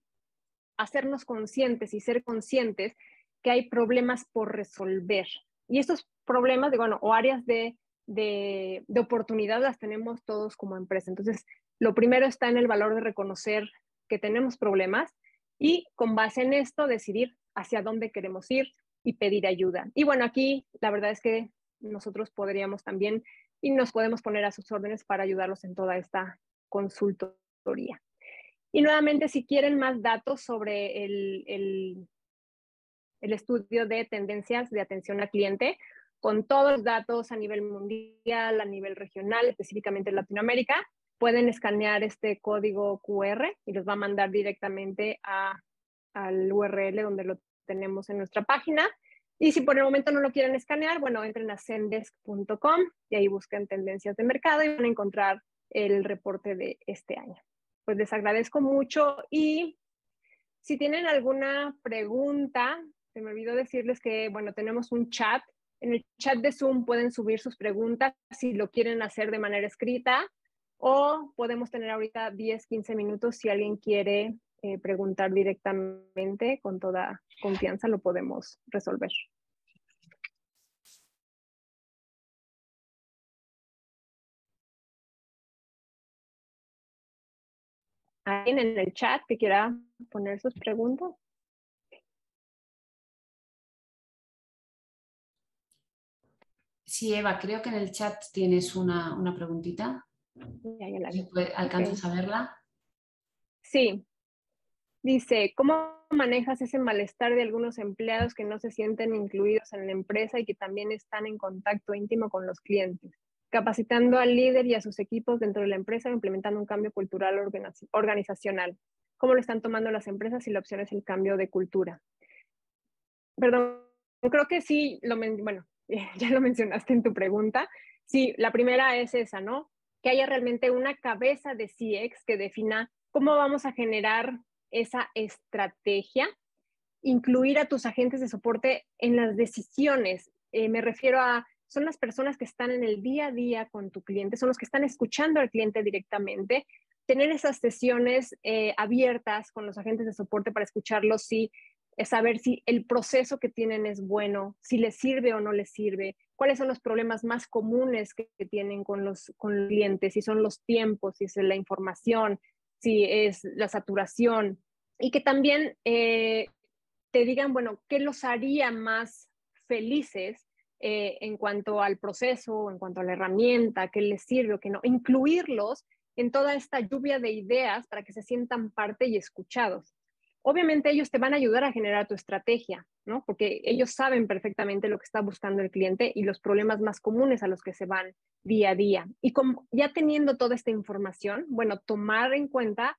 hacernos conscientes y ser conscientes que hay problemas por resolver. Y estos problemas, o áreas de oportunidad las tenemos todos como empresa. Entonces, lo primero está en el valor de reconocer que tenemos problemas y con base en esto decidir hacia dónde queremos ir y pedir ayuda. Y bueno, aquí la verdad es que nosotros podríamos también y nos podemos poner a sus órdenes para ayudarlos en toda esta consultoría. auditoría. Y nuevamente, si quieren más datos sobre el estudio de tendencias de atención al cliente, con todos los datos a nivel mundial, a nivel regional, específicamente en Latinoamérica, pueden escanear este código QR y los va a mandar directamente al URL donde lo tenemos en nuestra página. Y si por el momento no lo quieren escanear, bueno, entren a zendesk.com y ahí busquen tendencias de mercado y van a encontrar el reporte de este año. Pues les agradezco mucho y si tienen alguna pregunta, se me olvidó decirles que, bueno, tenemos un chat. En el chat de Zoom pueden subir sus preguntas si lo quieren hacer de manera escrita o podemos tener ahorita 10, 15 minutos si alguien quiere preguntar directamente, con toda confianza lo podemos resolver. ¿Alguien en el chat que quiera poner sus preguntas? Sí, Eva, creo que en el chat tienes una preguntita. Ya la vi. ¿Alcanzas a verla? Sí. Dice, ¿cómo manejas ese malestar de algunos empleados que no se sienten incluidos en la empresa y que también están en contacto íntimo con los clientes? Capacitando al líder y a sus equipos dentro de la empresa, implementando un cambio cultural organizacional. ¿Cómo lo están tomando las empresas si la opción es el cambio de cultura? Perdón, creo que sí, bueno, ya lo mencionaste en tu pregunta. Sí, la primera es esa, ¿no? Que haya realmente una cabeza de CX que defina cómo vamos a generar esa estrategia, incluir a tus agentes de soporte en las decisiones. Me refiero a, son las personas que están en el día a día con tu cliente, son los que están escuchando al cliente directamente, tener esas sesiones abiertas con los agentes de soporte para escucharlos, sí, saber si el proceso que tienen es bueno, si les sirve o no les sirve, cuáles son los problemas más comunes que tienen con los clientes, si son los tiempos, si es la información, si es la saturación, y que también te digan, bueno, qué los haría más felices en cuanto al proceso, en cuanto a la herramienta, qué les sirve o qué no, incluirlos en toda esta lluvia de ideas para que se sientan parte y escuchados. Obviamente ellos te van a ayudar a generar tu estrategia, ¿no? Porque ellos saben perfectamente lo que está buscando el cliente y los problemas más comunes a los que se van día a día. Y como ya teniendo toda esta información, bueno, tomar en cuenta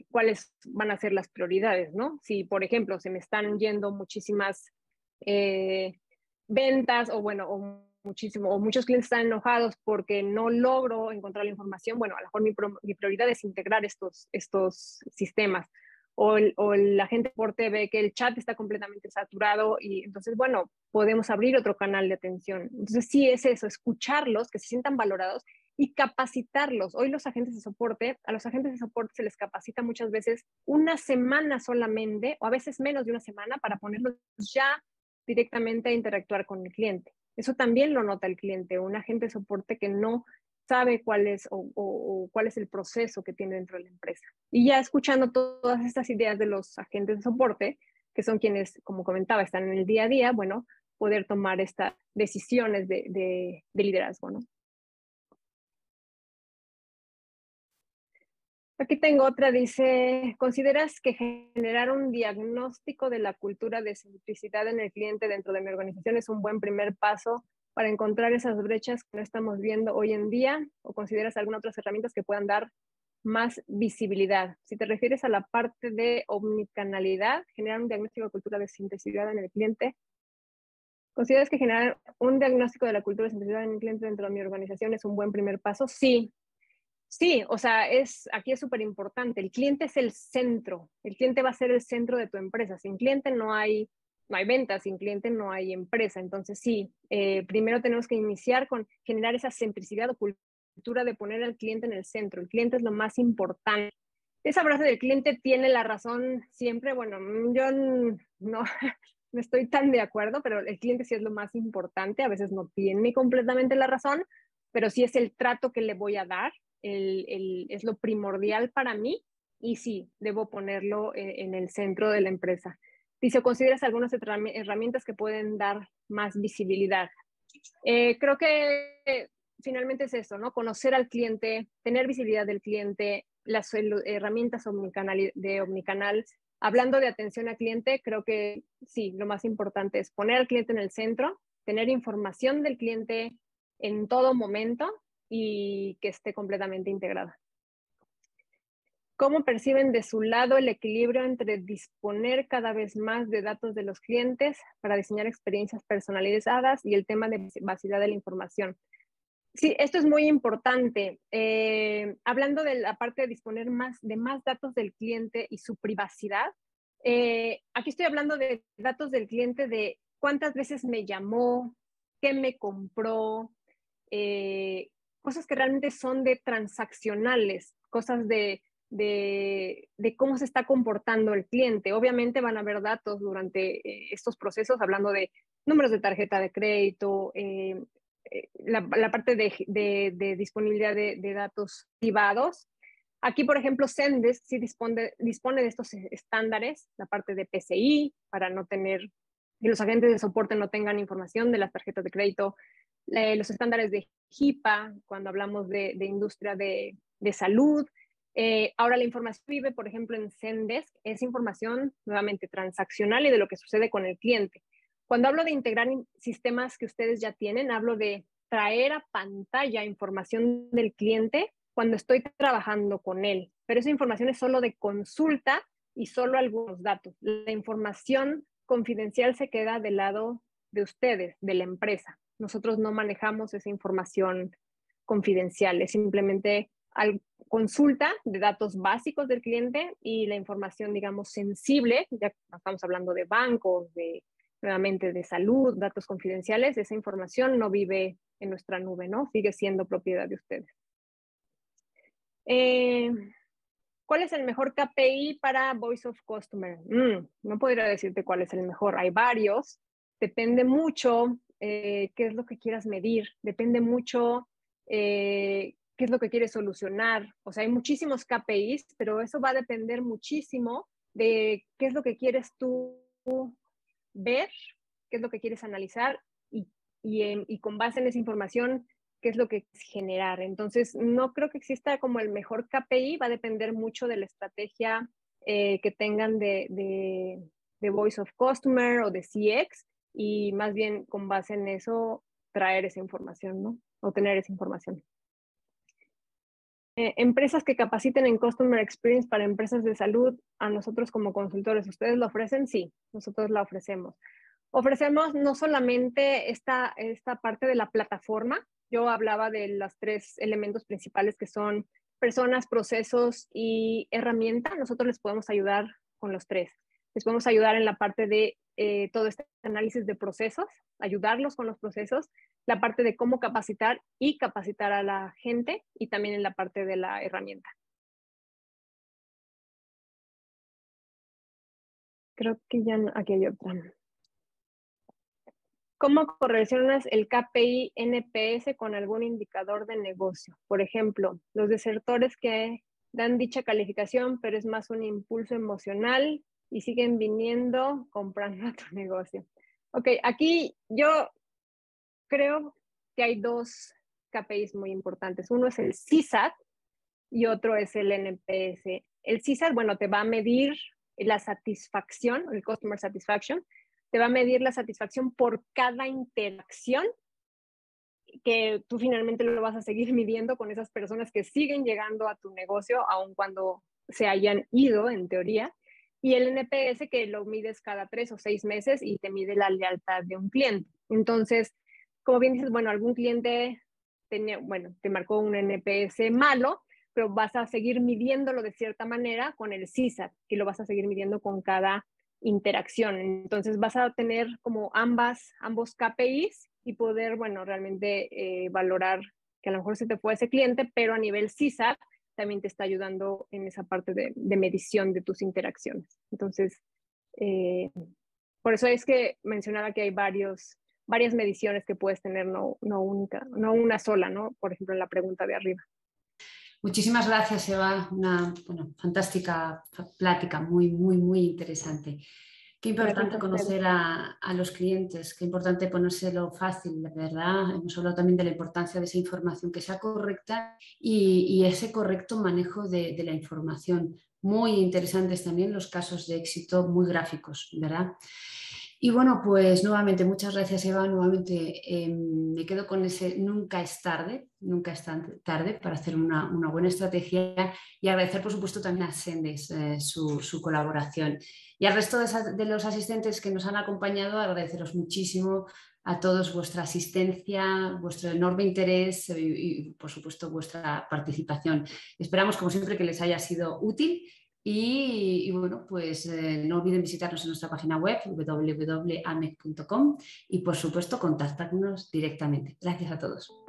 cuáles van a ser las prioridades, ¿no? Si, por ejemplo, se me están yendo muchísimas ventas o, bueno, o muchos clientes están enojados porque no logro encontrar la información, bueno, a lo mejor mi prioridad es integrar estos sistemas. O el agente de soporte ve que el chat está completamente saturado y entonces, bueno, podemos abrir otro canal de atención. Entonces, sí es eso, escucharlos, que se sientan valorados y capacitarlos. Hoy los agentes de soporte, a los agentes de soporte se les capacita muchas veces una semana solamente, o a veces menos de una semana, para ponerlos ya directamente a interactuar con el cliente. Eso también lo nota el cliente, un agente de soporte que no sabe cuál es o cuál es el proceso que tiene dentro de la empresa. Y ya escuchando todas estas ideas de los agentes de soporte, que son quienes, como comentaba, están en el día a día, bueno, poder tomar estas decisiones de liderazgo, ¿no? Aquí tengo otra, dice, ¿consideras que generar un diagnóstico de la cultura de simplicidad en el cliente dentro de mi organización es un buen primer paso para encontrar esas brechas que no estamos viendo hoy en día? ¿O consideras algunas otras herramientas que puedan dar más visibilidad? Si te refieres a la parte de omnicanalidad, generar un diagnóstico de cultura de simplicidad en el cliente, ¿consideras que generar un diagnóstico de la cultura de simplicidad en el cliente dentro de mi organización es un buen primer paso? Sí. Sí, o sea, aquí es súper importante. El cliente es el centro. El cliente va a ser el centro de tu empresa. Sin cliente no hay ventas, sin cliente no hay empresa. Entonces, sí, primero tenemos que iniciar con generar esa simplicidad o cultura de poner al cliente en el centro. El cliente es lo más importante. Esa frase del cliente tiene la razón siempre. Bueno, yo no, no estoy tan de acuerdo, pero el cliente sí es lo más importante. A veces no tiene completamente la razón, pero sí es el trato que le voy a dar. Es lo primordial para mí y sí, debo ponerlo en el centro de la empresa. Dice, ¿consideras algunas herramientas que pueden dar más visibilidad? Creo que finalmente es eso, ¿no? Conocer al cliente, tener visibilidad del cliente, las herramientas de omnicanal. Hablando de atención al cliente, creo que sí, lo más importante es poner al cliente en el centro, tener información del cliente en todo momento y que esté completamente integrada. ¿Cómo perciben de su lado el equilibrio entre disponer cada vez más de datos de los clientes para diseñar experiencias personalizadas y el tema de privacidad de la información? Sí, esto es muy importante. Hablando de la parte de disponer más datos del cliente y su privacidad, aquí estoy hablando de datos del cliente, de cuántas veces me llamó, qué me compró, cosas que realmente son de transaccionales, cosas de cómo se está comportando el cliente. Obviamente van a haber datos durante estos procesos, hablando de números de tarjeta de crédito, la parte de disponibilidad de datos privados. Aquí, por ejemplo, Zendesk sí dispone de estos estándares, la parte de PCI, para no tener, que los agentes de soporte no tengan información de las tarjetas de crédito, los estándares de HIPAA, cuando hablamos de industria de salud. Ahora la información vive, por ejemplo, en Zendesk, es información nuevamente transaccional y de lo que sucede con el cliente. Cuando hablo de integrar sistemas que ustedes ya tienen, hablo de traer a pantalla información del cliente cuando estoy trabajando con él. Pero esa información es solo de consulta y solo algunos datos. La información confidencial se queda del lado de ustedes, de la empresa. Nosotros no manejamos esa información confidencial, es simplemente consulta de datos básicos del cliente y la información, digamos, sensible, ya estamos hablando de bancos, nuevamente de salud, datos confidenciales, esa información no vive en nuestra nube, ¿no? Sigue siendo propiedad de ustedes. ¿Cuál es el mejor KPI para Voice of Customer? No podría decirte cuál es el mejor, hay varios, depende mucho qué es lo que quieras medir, depende mucho qué es lo que quieres solucionar. O sea, hay muchísimos KPIs, pero eso va a depender muchísimo de qué es lo que quieres tú ver, qué es lo que quieres analizar y con base en esa información, qué es lo que quieres generar. Entonces, no creo que exista como el mejor KPI, va a depender mucho de la estrategia que tengan de Voice of Customer o de CX y más bien con base en eso traer esa información, ¿no? O tener esa información. Empresas que capaciten en Customer Experience para empresas de salud, a nosotros como consultores, ¿ustedes lo ofrecen? Sí, nosotros la ofrecemos. Ofrecemos no solamente esta parte de la plataforma, yo hablaba de los 3 elementos principales que son personas, procesos y herramienta, nosotros les podemos ayudar con los 3. Les podemos ayudar en la parte de todo este análisis de procesos, ayudarlos con los procesos, la parte de cómo capacitar y capacitar a la gente y también en la parte de la herramienta. Creo que ya no, aquí hay otra. ¿Cómo correlacionas el KPI NPS con algún indicador de negocio? Por ejemplo, los desertores que dan dicha calificación, pero es más un impulso emocional y siguen viniendo comprando a tu negocio. Ok, aquí yo creo que hay 2 KPIs muy importantes. Uno es el CSAT y otro es el NPS. El CSAT, bueno, te va a medir la satisfacción, el Customer Satisfaction, te va a medir la satisfacción por cada interacción que tú finalmente lo vas a seguir midiendo con esas personas que siguen llegando a tu negocio, aun cuando se hayan ido, en teoría. Y el NPS que lo mides cada 3 o 6 meses y te mide la lealtad de un cliente. Entonces, como bien dices, bueno, algún cliente te marcó un NPS malo, pero vas a seguir midiéndolo de cierta manera con el CSAT, que lo vas a seguir midiendo con cada interacción. Entonces vas a tener como ambos KPIs y poder, bueno, realmente valorar que a lo mejor se te fue ese cliente, pero a nivel CSAT también te está ayudando en esa parte de medición de tus interacciones. Entonces, por eso es que mencionaba que hay varias mediciones que puedes tener, no una sola, ¿no? Por ejemplo, en la pregunta de arriba. Muchísimas gracias, Eva. Una fantástica plática, muy, muy, muy interesante. Qué importante conocer a los clientes, qué importante ponérselo fácil, ¿verdad? Hemos hablado también de la importancia de esa información que sea correcta y ese correcto manejo de la información. Muy interesantes también los casos de éxito, muy gráficos, ¿verdad? Y bueno, pues nuevamente, muchas gracias Eva, nuevamente me quedo con ese nunca es tarde para hacer una buena estrategia y agradecer por supuesto también a Sendes su colaboración. Y al resto de los asistentes que nos han acompañado, agradeceros muchísimo a todos vuestra asistencia, vuestro enorme interés y por supuesto vuestra participación. Esperamos como siempre que les haya sido útil. Y bueno, pues no olviden visitarnos en nuestra página web www.amec.com y por supuesto contactarnos directamente. Gracias a todos.